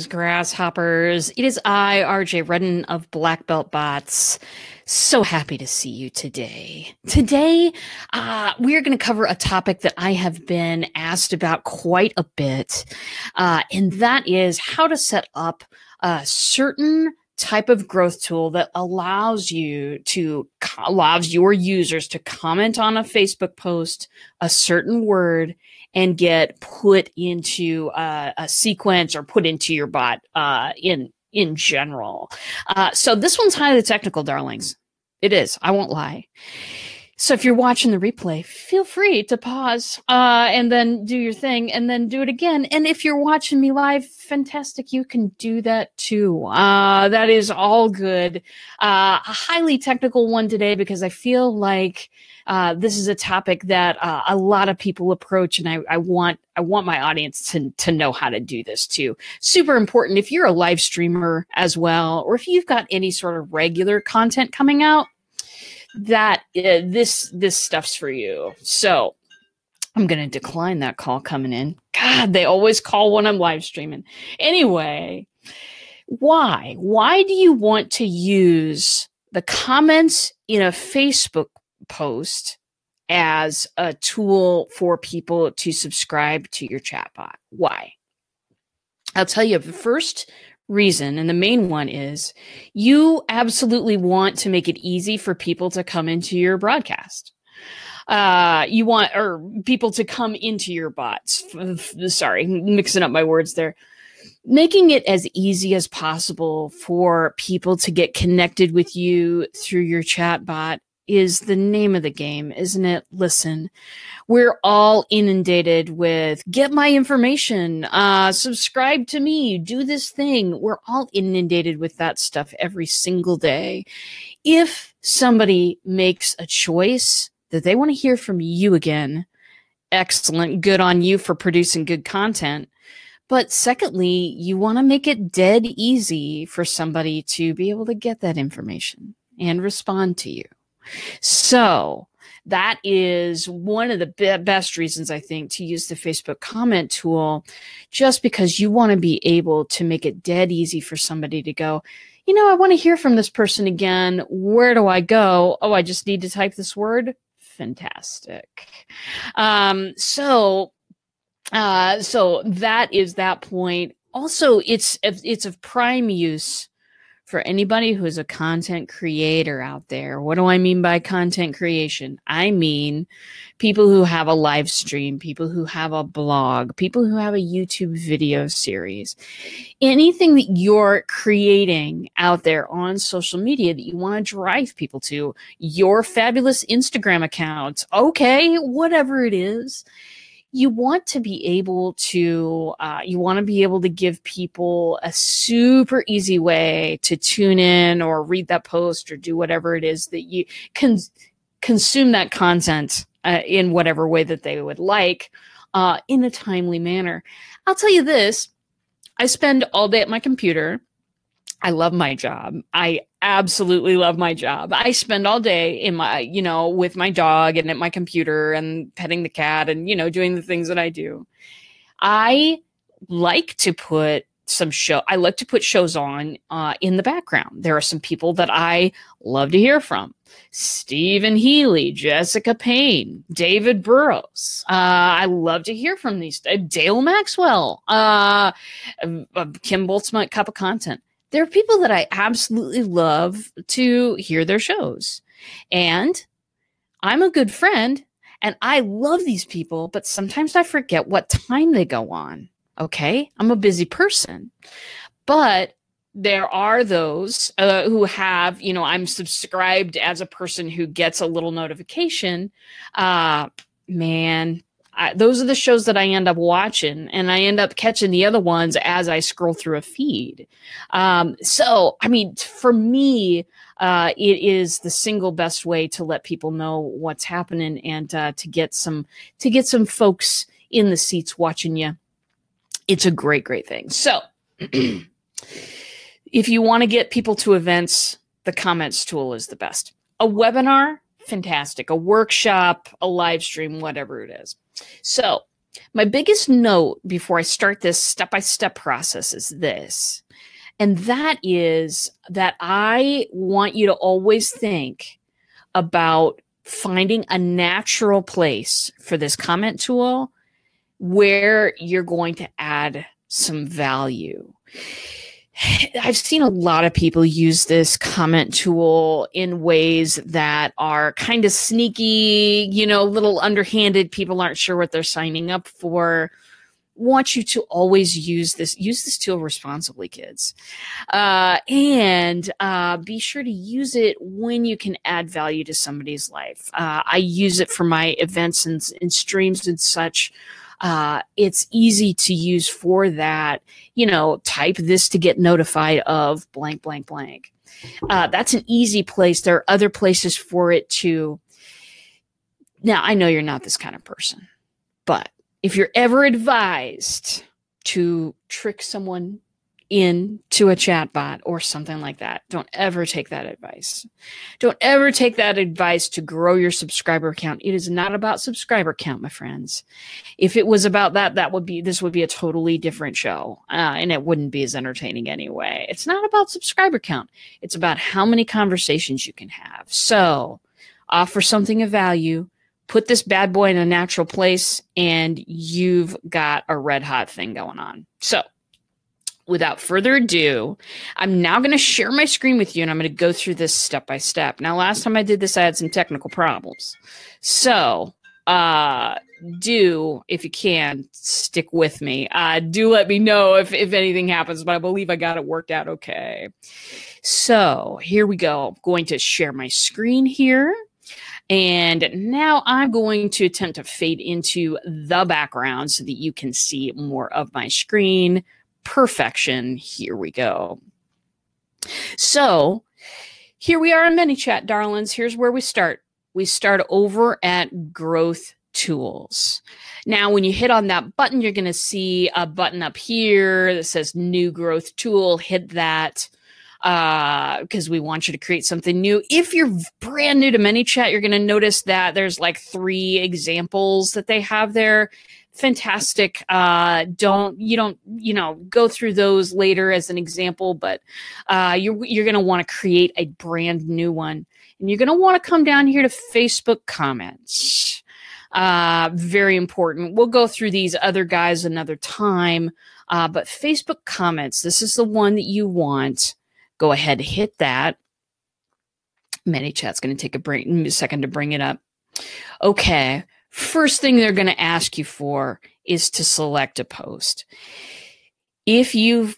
Grasshoppers. It is I, RJ Redden of Black Belt Bots. So happy to see you today. Today, we are going to cover a topic that I have been asked about quite a bit, and that is how to set up a certain type of growth tool that allows your users to comment on a Facebook post, a certain word, and get put into a sequence or put into your bot in general. So this one's highly technical, darlings. It is. I won't lie. So if you're watching the replay, feel free to pause and then do your thing and then do it again. And if you're watching me live, fantastic. You can do that too. That is all good. A highly technical one today because I feel like this is a topic that a lot of people approach, and I want my audience to know how to do this too. Super important if you're a live streamer as well, or if you've got any sort of regular content coming out, that this stuff's for you. So I'm going to decline that call coming in. God, they always call when I'm live streaming. Anyway, why do you want to use the comments in a Facebook post as a tool for people to subscribe to your chatbot? Why? I'll tell you the first reason, and the main one is you absolutely want to make it easy for people to come into your broadcast. You want people to come into your bots. Sorry, mixing up my words there. Making it as easy as possible for people to get connected with you through your chatbot is the name of the game, isn't it? Listen, we're all inundated with get my information, subscribe to me, do this thing. We're all inundated with that stuff every single day. If somebody makes a choice that they want to hear from you again, excellent, good on you for producing good content. But secondly, you want to make it dead easy for somebody to be able to get that information and respond to you. So that is one of the best reasons, I think, to use the Facebook comment tool, just because you want to be able to make it dead easy for somebody to go, you know, I want to hear from this person again. Where do I go? Oh, I just need to type this word. Fantastic. So that is that point. Also, it's of prime use for anybody who is a content creator out there. What do I mean by content creation? I mean people who have a live stream, people who have a blog, people who have a YouTube video series. Anything that you're creating out there on social media that you want to drive people to, your fabulous Instagram account, okay, whatever it is. You want to be able to give people a super easy way to tune in or read that post or do whatever it is that you can consume that content in whatever way that they would like in a timely manner. I'll tell you this, I spend all day at my computer. I love my job. I absolutely love my job. I spend all day in my, with my dog and at my computer and petting the cat and, doing the things that I do. I like to put shows on in the background. There are some people that I love to hear from. Stephen Healy, Jessica Payne, David Burrows. I love to hear from these. Dale Maxwell, Kim Boltzmann, Cup of Content. There are people that I absolutely love to hear their shows. And I'm a good friend and I love these people, but sometimes I forget what time they go on. Okay? I'm a busy person. But there are those who have, I'm subscribed as a person who gets a little notification. Those are the shows that I end up watching, and I end up catching the other ones as I scroll through a feed. For me, it is the single best way to let people know what's happening and to get some folks in the seats watching you. It's a great, great thing. So if you want to get people to events, the comments tool is the best. A webinar, fantastic. A workshop, a live stream, whatever it is. So My biggest note before I start this step-by-step process is this, and that is that I want you to always think about finding a natural place for this comment tool where you're going to add some value. I've seen a lot of people use this comment tool in ways that are kind of sneaky, you know, little underhanded. People aren't sure what they're signing up for. Want you to always use this tool responsibly, kids. And be sure to use it when you can add value to somebody's life. I use it for my events and streams and such. It's easy to use for that. You know, type this to get notified of blank, blank, blank. That's an easy place. There are other places for it too. Now, I know you're not this kind of person, but if you're ever advised to trick someone into a chatbot or something like that, don't ever take that advice. Don't ever take that advice to grow your subscriber count. It is not about subscriber count, my friends. If it was about that, this would be a totally different show, and it wouldn't be as entertaining anyway. It's not about subscriber count. It's about how many conversations you can have. So offer something of value. Put this bad boy in a natural place, and you've got a red hot thing going on. So without further ado, I'm now going to share my screen with you, and I'm going to go through this step by step. Now, last time I did this, I had some technical problems. So do, if you can, stick with me. Do let me know if anything happens, but I believe I got it worked out okay. So here we go. I'm going to share my screen here. And now I'm going to attempt to fade into the background so that you can see more of my screen. Perfection. Here we go. So here we are in ManyChat, darlings. Here's where we start. We start over at Growth Tools. Now, when you hit on that button, you're going to see a button up here that says New Growth Tool. Hit that. Because we want you to create something new. If you're brand new to ManyChat, you're going to notice that there's like 3 examples that they have there. Fantastic. Don't go through those later as an example, but you're going to want to create a brand new one, and you're going to want to come down here to Facebook comments. Very important. We'll go through these other guys another time, but Facebook comments, this is the one that you want. Go ahead, hit that. ManyChat's going to take a second to bring it up. Okay, first thing they're going to ask you for is to select a post. And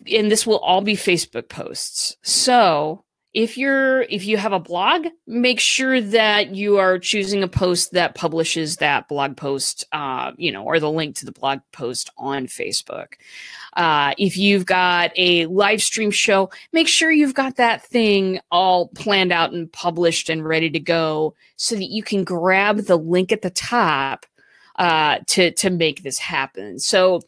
this will all be Facebook posts. So if you have a blog, make sure that you are choosing a post that publishes that blog post, or the link to the blog post on Facebook. If you've got a live stream show, make sure you've got that thing all planned out and published and ready to go so that you can grab the link at the top to make this happen. So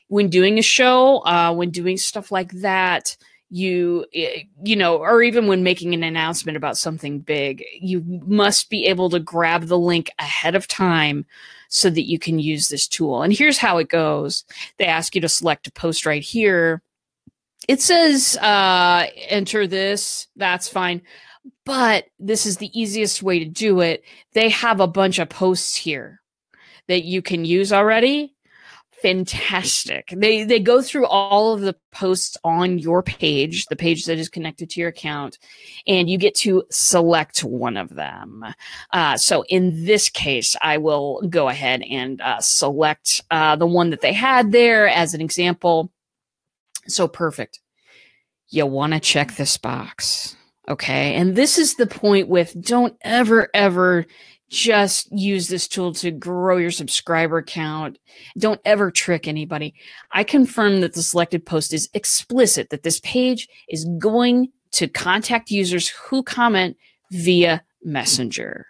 when doing a show, when doing stuff like that, or even when making an announcement about something big, you must be able to grab the link ahead of time so that you can use this tool. And here's how it goes. They ask you to select a post right here. It says, enter this. That's fine. But this is the easiest way to do it. They have a bunch of posts here that you can use already. Fantastic. They go through all of the posts on your page, the page that is connected to your account, and you get to select one of them. So in this case, I will go ahead and select the one that they had there as an example. So perfect. You want to check this box. Okay. And this is the point with don't ever just use this tool to grow your subscriber count. Don't ever trick anybody. I confirm that the selected post is explicit, that this page is going to contact users who comment via Messenger.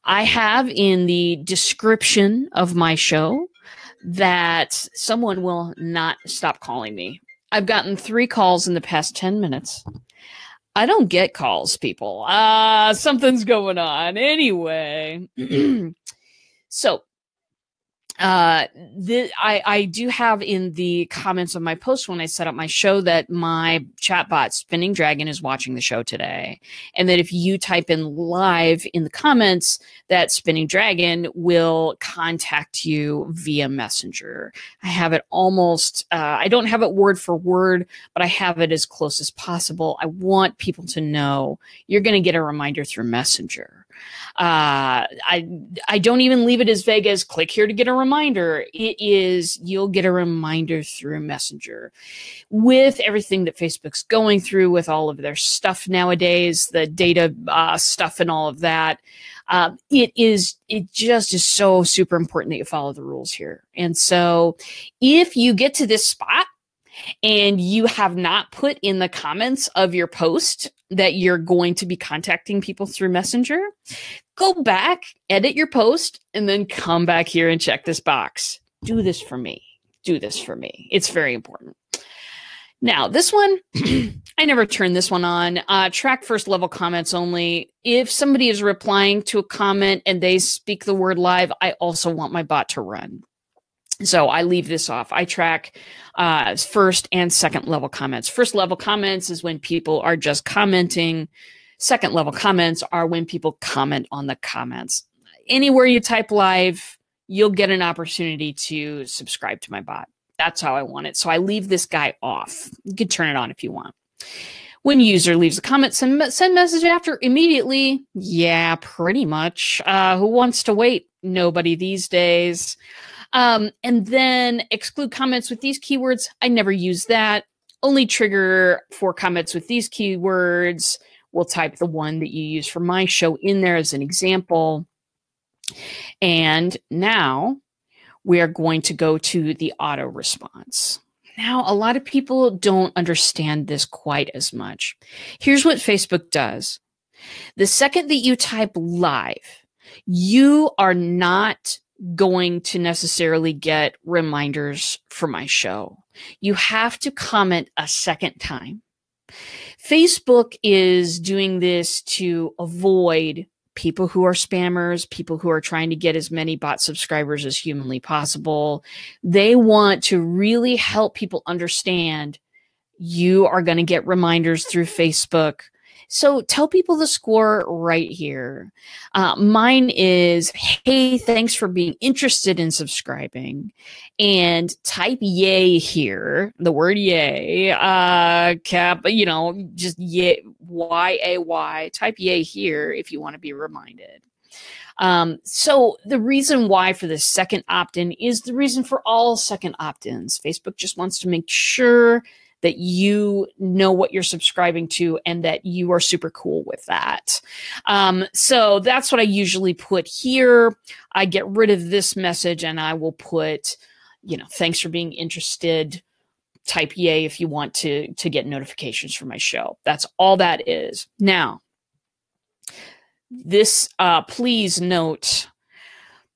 I have in the description of my show that someone will not stop calling me. I've gotten 3 calls in the past 10 minutes. I don't get calls, people. Something's going on. Anyway. So I do have in the comments of my post when I set up my show that my chatbot Spinning Dragon is watching the show today. And that if you type in live in the comments, that Spinning Dragon will contact you via Messenger. I have it almost, I don't have it word for word, but I have it as close as possible. I want people to know you're going to get a reminder through Messenger. I don't even leave it as vague as click here to get a reminder. It is, you'll get a reminder through Messenger. With everything that Facebook's going through with all of their stuff nowadays, the data stuff and all of that, it just is so super important that you follow the rules here. And so if you get to this spot and you have not put in the comments of your post that you're going to be contacting people through Messenger, go back, edit your post, and then come back here and check this box. Do this for me. Do this for me. It's very important. Now, this one, I never turn this one on. Track first level comments only. If somebody is replying to a comment and they speak the word live, I also want my bot to run. So I leave this off. I track first and second level comments. First level comments is when people are just commenting. Second level comments are when people comment on the comments. Anywhere you type live, you'll get an opportunity to subscribe to my bot. That's how I want it. So I leave this guy off. You can turn it on if you want. When user leaves a comment, send message after immediately. Yeah, pretty much. Who wants to wait? Nobody these days. And then exclude comments with these keywords. I never use that. Only trigger for comments with these keywords. We'll type the one that you use for my show in there as an example. And now we are going to go to the auto response. Now, a lot of people don't understand this quite as much. Here's what Facebook does. The second that you type live, you are not going to necessarily get reminders for my show. You have to comment a second time. Facebook is doing this to avoid people who are spammers, people who are trying to get as many bot subscribers as humanly possible. They want to really help people understand you are going to get reminders through Facebook. So tell people the score right here. Mine is, hey, thanks for being interested in subscribing. And type yay here, the word yay, just yay, Y-A-Y, type yay here if you want to be reminded. So the reason why for the second opt-in is the reason for all second opt-ins. Facebook just wants to make sure that you know what you're subscribing to and that you are super cool with that. So that's what I usually put here. I get rid of this message and I will put, thanks for being interested. Type yay if you want to get notifications for my show. That's all that is. Now, this, please note,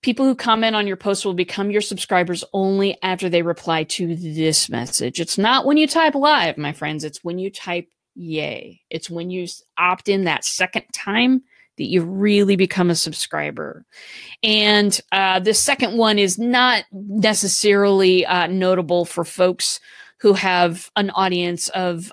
people who comment on your post will become your subscribers only after they reply to this message. It's not when you type live, my friends. It's when you type yay. It's when you opt in that second time that you really become a subscriber. And the second one is not necessarily notable for folks who have an audience of,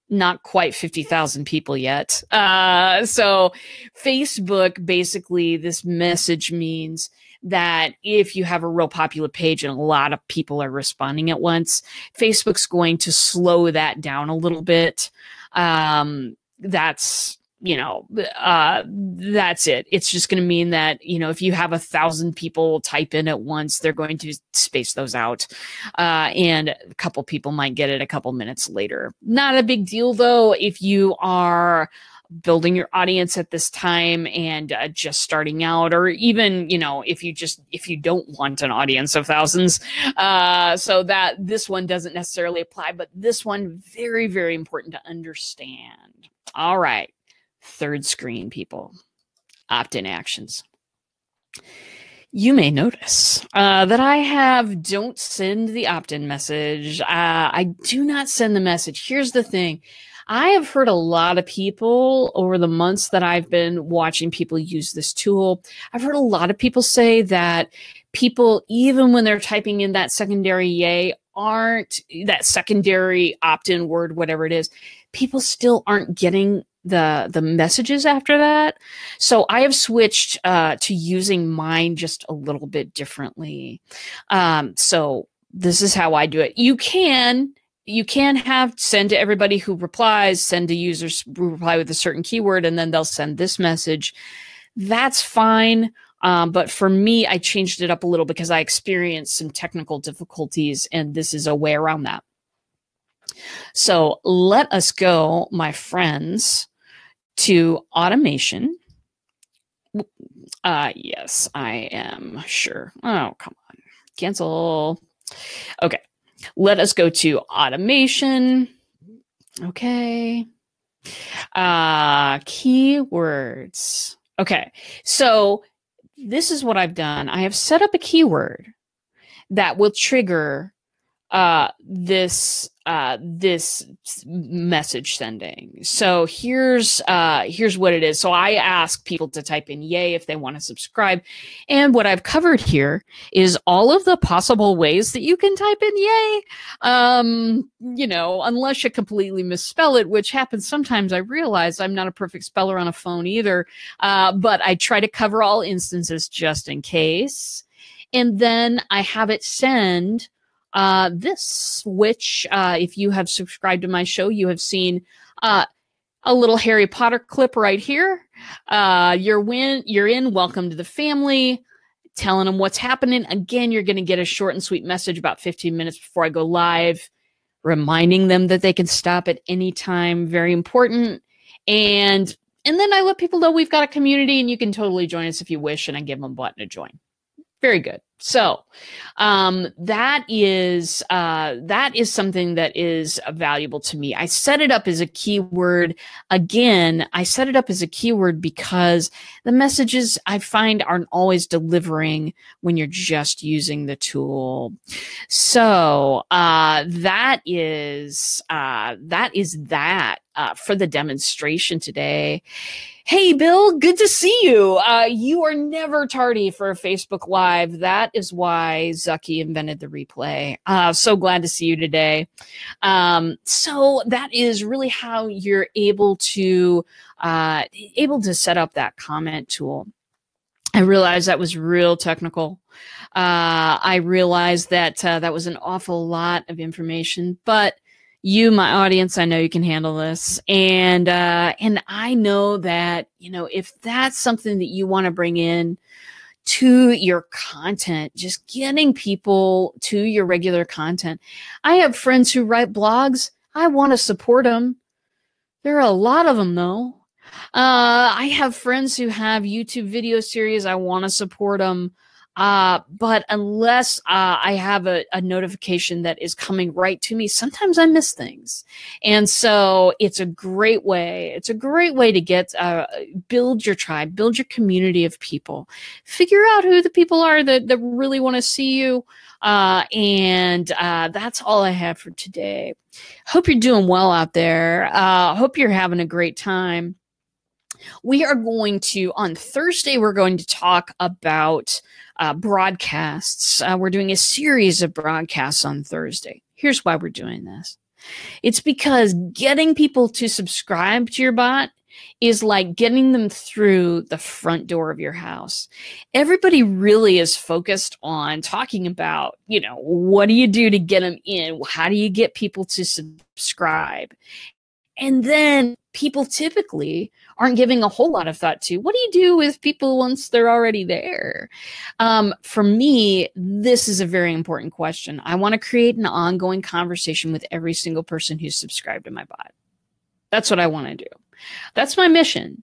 not quite 50,000 people yet. So Facebook, basically, this message means that if you have a real popular page and a lot of people are responding at once, Facebook's going to slow that down a little bit. That's it. It's just going to mean that, if you have 1,000 people type in at once, they're going to space those out. And a couple people might get it a couple minutes later. Not a big deal, though, if you are building your audience at this time and just starting out, or even, if you don't want an audience of thousands. So that this one doesn't necessarily apply, but this one, very, very important to understand. All right. Third screen, people. Opt-in actions. You may notice that I have don't send the opt-in message. I do not send the message. Here's the thing. I have heard a lot of people over the months that I've been watching people use this tool. I've heard a lot of people say that people, even when they're typing in that secondary yay, aren't that secondary opt-in word, whatever it is, people still aren't getting the messages after that. So I have switched to using mine just a little bit differently. So this is how I do it. You can have send to everybody who replies, send to users who reply with a certain keyword, and then they'll send this message. That's fine. But for me, I changed it up a little because I experienced some technical difficulties, and this is a way around that. So let us go, my friends, to automation. Yes, I am sure. Oh, come on. Cancel. Okay. Let us go to automation. Okay. Keywords. Okay. So this is what I've done. I have set up a keyword that will trigger this message sending. So here's what it is. So I ask people to type in yay if they want to subscribe. And what I've covered here is all of the possible ways that you can type in yay. You know, unless you completely misspell it, which happens sometimes. I realize I'm not a perfect speller on a phone either. But I try to cover all instances just in case. And then I have it send this, which if you have subscribed to my show, you have seen a little Harry Potter clip right here. You're in, welcome to the family, telling them what's happening. Again, you're going to get a short and sweet message about 15 minutes before I go live, reminding them that they can stop at any time. Very important. And then I let people know we've got a community and you can totally join us if you wish, and I give them a button to join. Very good. So that is something that is valuable to me. I set it up as a keyword. Again, I set it up as a keyword because the messages I find aren't always delivering when you're just using the tool. So that is that for the demonstration today. Hey, Bill, good to see you. You are never tardy for a Facebook Live. That is why Zucky invented the replay. So glad to see you today. So that is really how you're able to set up that comment tool. I realized that was real technical. I realized that that was an awful lot of information, but you, my audience, I know you can handle this. And I know that, you know, if that's something that you want to bring in to your content, just getting people to your regular content. I have friends who write blogs. I want to support them. There are a lot of them, though. I have friends who have YouTube video series. I want to support them. But unless I have a notification that is coming right to me, sometimes I miss things. And so it's a great way. It's a great way to get build your tribe, build your community of people, figure out who the people are that really want to see you. And that's all I have for today. Hope you're doing well out there. Hope you're having a great time. We are going to, on Thursday, we're going to talk about broadcasts. We're doing a series of broadcasts on Thursday. Here's why we're doing this. It's because getting people to subscribe to your bot is like getting them through the front door of your house. Everybody really is focused on talking about, you know, what do you do to get them in? How do you get people to subscribe? And then people typically aren't giving a whole lot of thought to what do you do with people once they're already there? For me, this is a very important question. I want to create an ongoing conversation with every single person who's subscribed to my bot. That's what I want to do. That's my mission.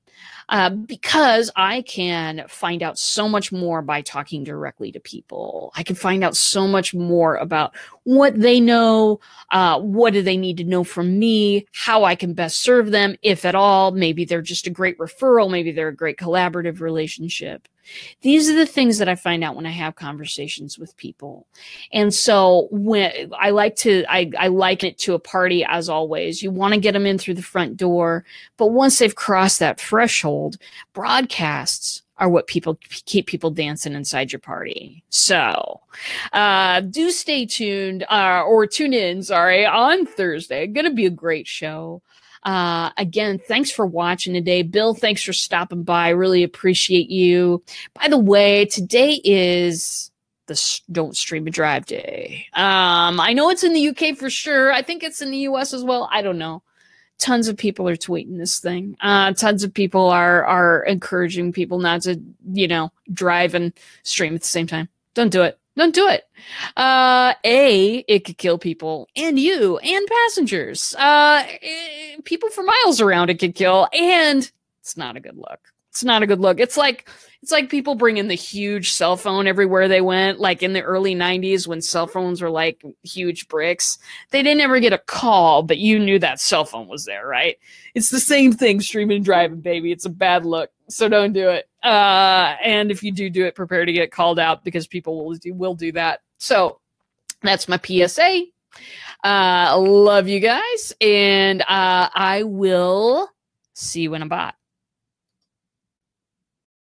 Because I can find out so much more by talking directly to people. I can find out so much more about what they know, what do they need to know from me, how I can best serve them, if at all. Maybe they're just a great referral. Maybe they're a great collaborative relationship. These are the things that I find out when I have conversations with people. And so when I liken it to a party, as always. You want to get them in through the front door, but once they've crossed that threshold, broadcasts are what keep people dancing inside your party. So do stay tuned or tune in, on Thursday. Gonna be a great show. Again, thanks for watching today. Bill, thanks for stopping by. Really appreciate you. By the way, today is the Don't Stream and Drive Day. I know it's in the UK for sure. I think it's in the US as well. I don't know. Tons of people are tweeting this thing. Tons of people are encouraging people not to, drive and stream at the same time. Don't do it. Don't do it. It could kill people and you and passengers. People for miles around it could kill, and it's not a good look. It's not a good look. It's like people bringing the huge cell phone everywhere they went, like in the early 90s when cell phones were like huge bricks. They didn't ever get a call, but you knew that cell phone was there, right? It's the same thing, streaming and driving, baby. It's a bad look, so don't do it. And if you do it, prepare to get called out because people will do that. So that's my PSA. Love you guys, and I will see you in a bot.